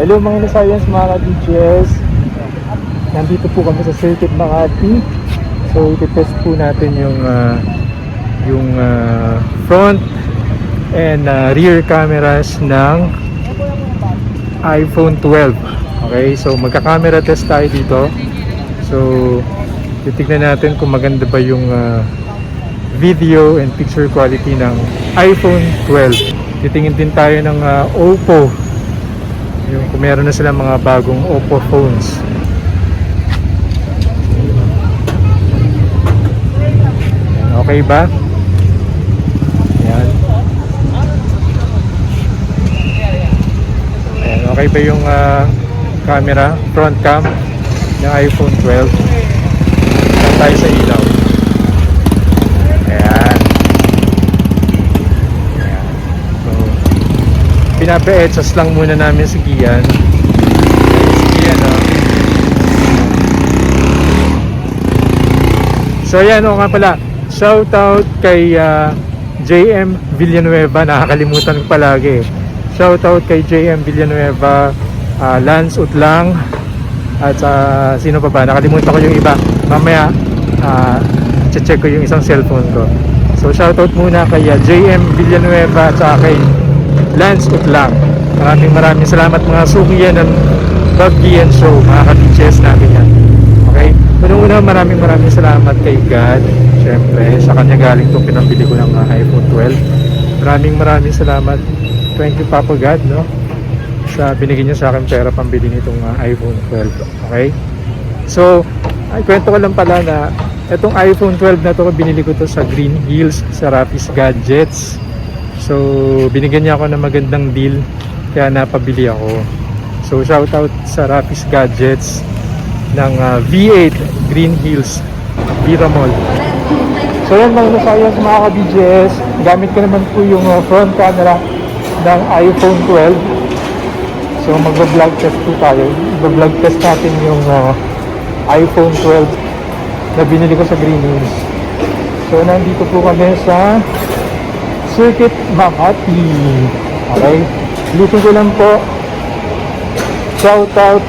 Hello mga science, mga ka-DJs. Nandito po kami sa Circuit Makati. So iti-test po natin yung front and rear cameras ng iPhone 12. Okay, so magka-camera test tayo dito. So titignan natin kung maganda ba yung video and picture quality ng iPhone 12. Titingin din tayo ng Oppo, yung kung meron na silang mga bagong Oppo phones. Okay ba? Ayan. Ayan, okay ba yung camera, front cam ng iPhone 12? Ayan tayo sa ilaw. Ayan. Ayan. So, pinapa-adjust lang muna namin si Gian. Si Gian, oh. So ayan, o nga pala, shoutout kay JM Villanueva. Nakakalimutan ko palagi. Shoutout kay JM Villanueva, Lance Utlang, at sino pa ba? Nakalimutan ko yung iba. Mamaya check ko yung isang cellphone ko. So shoutout muna kay JM Villanueva at kay Lance Utlang. Maraming salamat mga suki yan ng Baggy and Show, mga ka-DJs natin yan. Okay? Unang-una, maraming salamat kay God. Siyempre, sa kanya galing itong pinambili ko ng iPhone 12. Maraming salamat. Thank you, Papa God, no? Sa binigyan niya sa akin pera pambili nitong iPhone 12. Okay? So, kwento ko lang pala na itong iPhone 12 na to, binili ko to sa Green Hills, sa Raffis Gadgets. So, binigyan niya ako ng magandang deal, kaya napabili ako. So, shoutout sa Raffis Gadgets ng V8 Green Hills Vira Mall. So yan mga science, mga ka-DJs, gamit ko naman po yung front camera ng iPhone 12. So magba-vlog test po tayo. Magba-vlog test natin yung iPhone 12 na binili ko sa Green Hills. So nandito po kami sa Circuit Makati. Okay, ulitin ko lang po, shoutout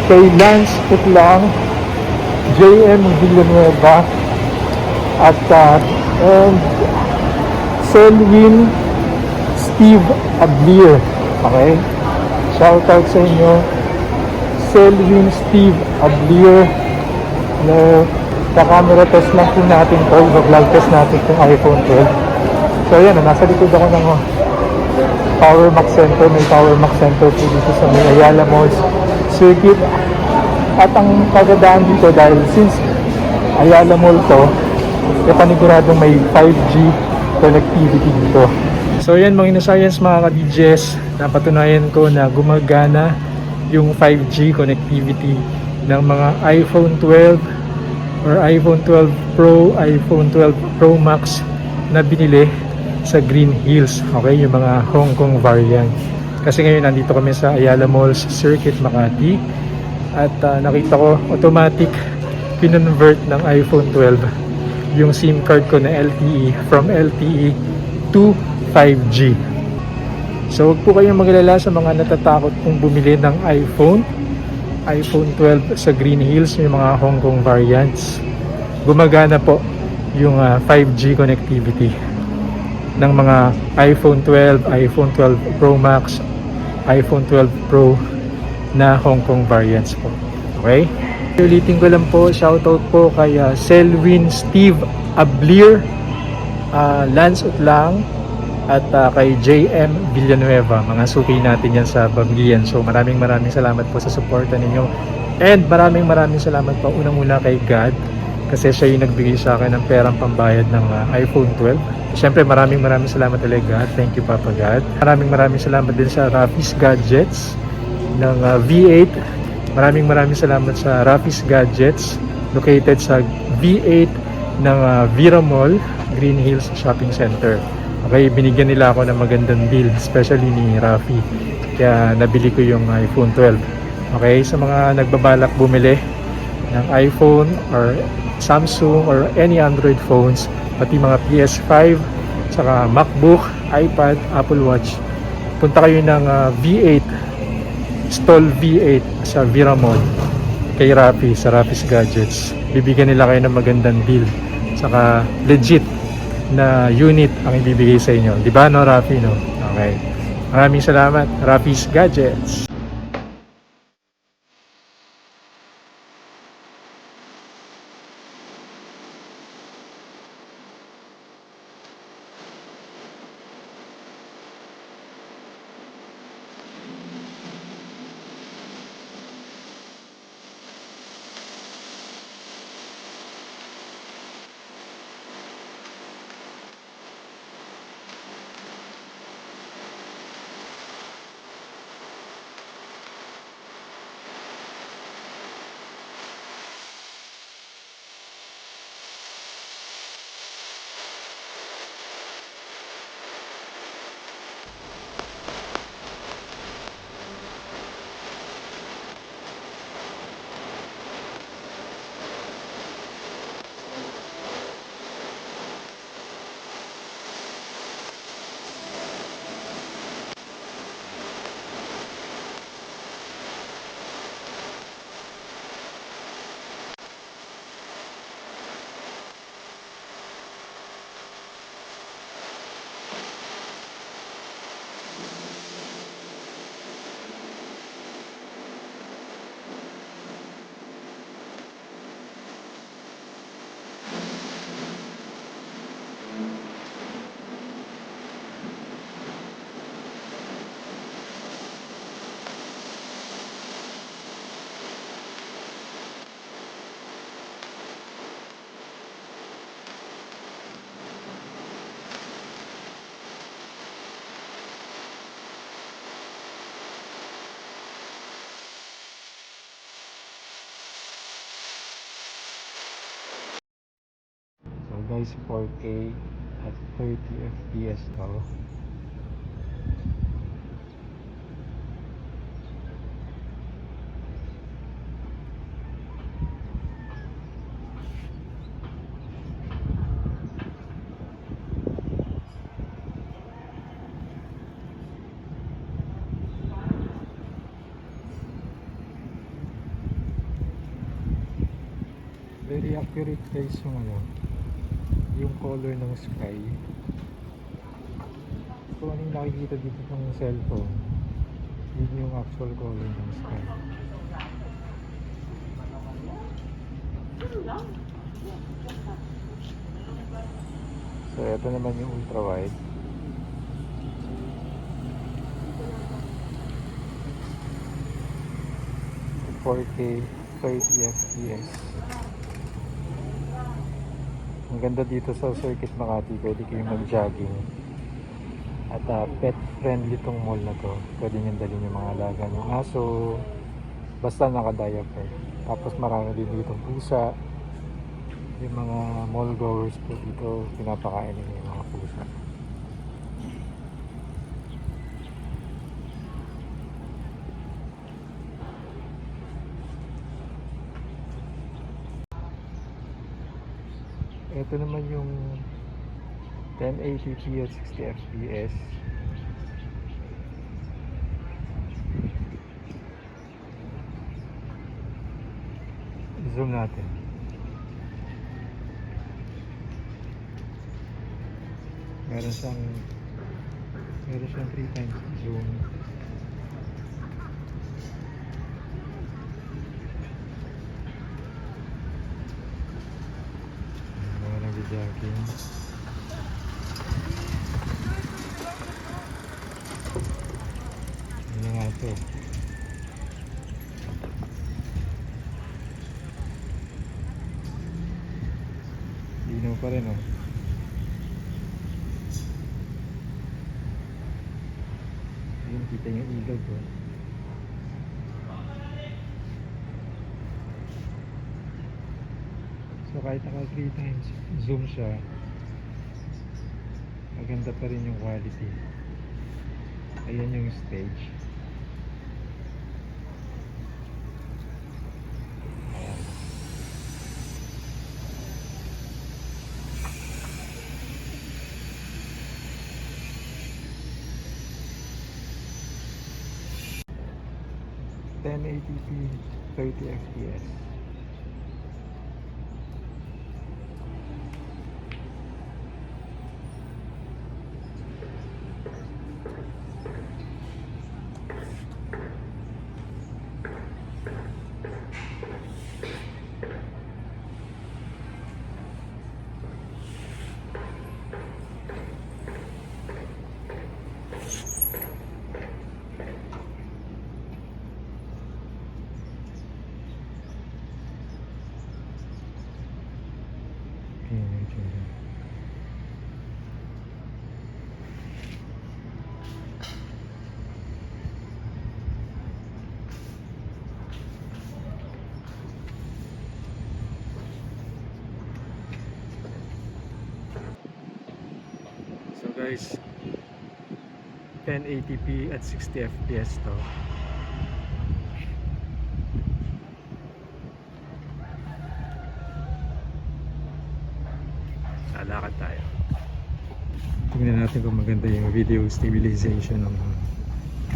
kay Lance Utlang, JM Villanueva, at and Selwyn Steve Ablier. Okay, shoutout sa inyo, Selwyn Steve Ablier. No, ka-camera test lang po natin to, vlog test natin itong iPhone 12. So yan, nasa likod ako ng Power Max Center. May Power Max Center po dito sa may Ayala Malls Circuit. At ang kagandaan dito, dahil since Ayala Mall to, paniguradong may 5G connectivity dito. So yan mga science, mga ka-DJs, napatunayan ko na gumagana yung 5G connectivity ng mga iPhone 12 or iPhone 12 Pro, iPhone 12 Pro Max na binili sa Green Hills. Okay, yung mga Hong Kong variant. Kasi ngayon nandito kami sa Ayala Malls Circuit Makati. At nakita ko automatic pinonvert ng iPhone 12 yung SIM card ko na LTE from LTE to 5G. So huwag po kayong magalala sa mga natatakot kung bumili ng iPhone 12 sa Green Hills, yung mga Hong Kong variants. Gumagana po yung 5G connectivity ng mga iPhone 12, iPhone 12 Pro Max, iPhone 12 Pro na Hong Kong variants po. Okay? Ulitin ko lang po, shoutout po kay Selwyn Steve Ablier, Lance Utlang, at kay JM Villanueva. Mga suki natin yan sa Bamilian. So maraming salamat po sa suporta ninyo. And maraming salamat po unang-una kay God, kasi siya yung nagbigay sa akin ng perang pambayad ng iPhone 12. Siyempre maraming salamat ulit, God. Thank you, Papa God. Maraming salamat din sa Raffis Gadgets ng V8. Maraming salamat sa Raffis Gadgets located sa V8 ng Vira Mall, Green Hills Shopping Center. Okay, binigyan nila ako ng magandang deal, especially ni Rafi. Kaya nabili ko yung iPhone 12. Okay, sa mga nagbabalak bumili ng iPhone or Samsung or any Android phones, pati mga PS5, saka MacBook, iPad, Apple Watch, punta kayo ng V8 Stall V8 sa Viramon kay Rafi sa Rafi's Gadgets. Bibigyan nila kayo ng magandang deal. Saka legit na unit ang ibibigay sa inyo. Di ba no, Rafi, no? Okay. Maraming salamat, Rafi's Gadgets. So guys, 4K at 30 FPS to. Very accurate guys yung yung color ng sky. So ano yung nakikita dito ng cellphone, yun yung actual color ng sky. So ito naman yung ultra wide. So, 4K 30 FPS. Ang ganda dito sa Circuit Makati, pwede kayong mag-jogging. At pet friendly tong mall na to. Pwede nyo dalhin yung mga alaga ng aso, basta naka-diaper. Tapos marami din dito pusa. Yung mga mall goers po dito, pinapakain nila yung mga pusa. Ito naman yung 1080p at 60 fps. Zoom natin. Meron siyang 3 times zoom. Mga nag-jogging. Ano nga ito? Linaw pa rin oh. Ayun, kita yung ilog oh. So kahit naka 3 times zoom siya, maganda pa rin yung quality. Ayan yung stage. Ayan. 1080p 30 fps. So guys, 1080p at 60 fps to. Lalakad tayo. Tingnan natin kung maganda yung video stabilization ng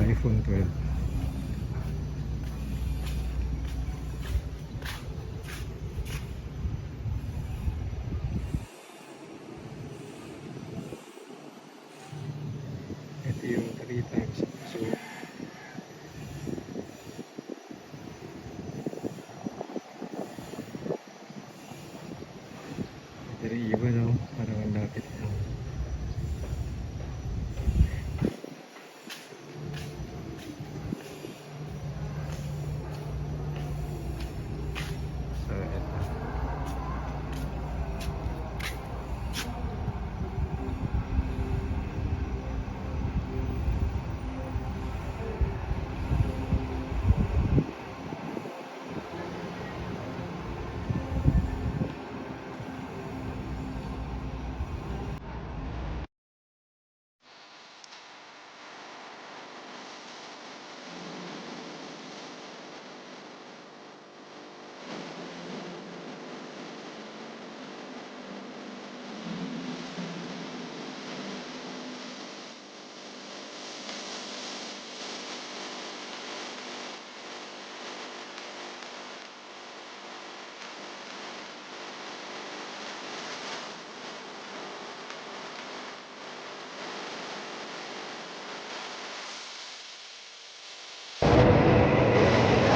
iPhone 12. Ito yung 3 times zoom. Ito rin iba, no? Parang ang lapit lang. So ito.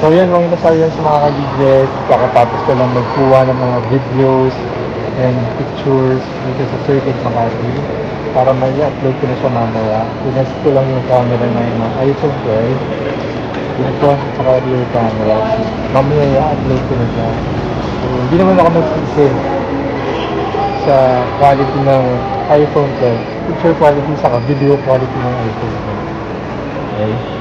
So yan, mga na-science mga ka-GJS, kakatapos ko lang magkuha ng mga videos and pictures dito sa Circuit Makati para may upload ko na siya mamaya. Pinest ko lang yung camera na yung iPhone 12, yung front at saka rear camera. Mamaya i-upload ko na siya. So hindi naman ako magsisi sa quality ng iPhone 12, picture quality saka video quality ng iPhone 12. Okay?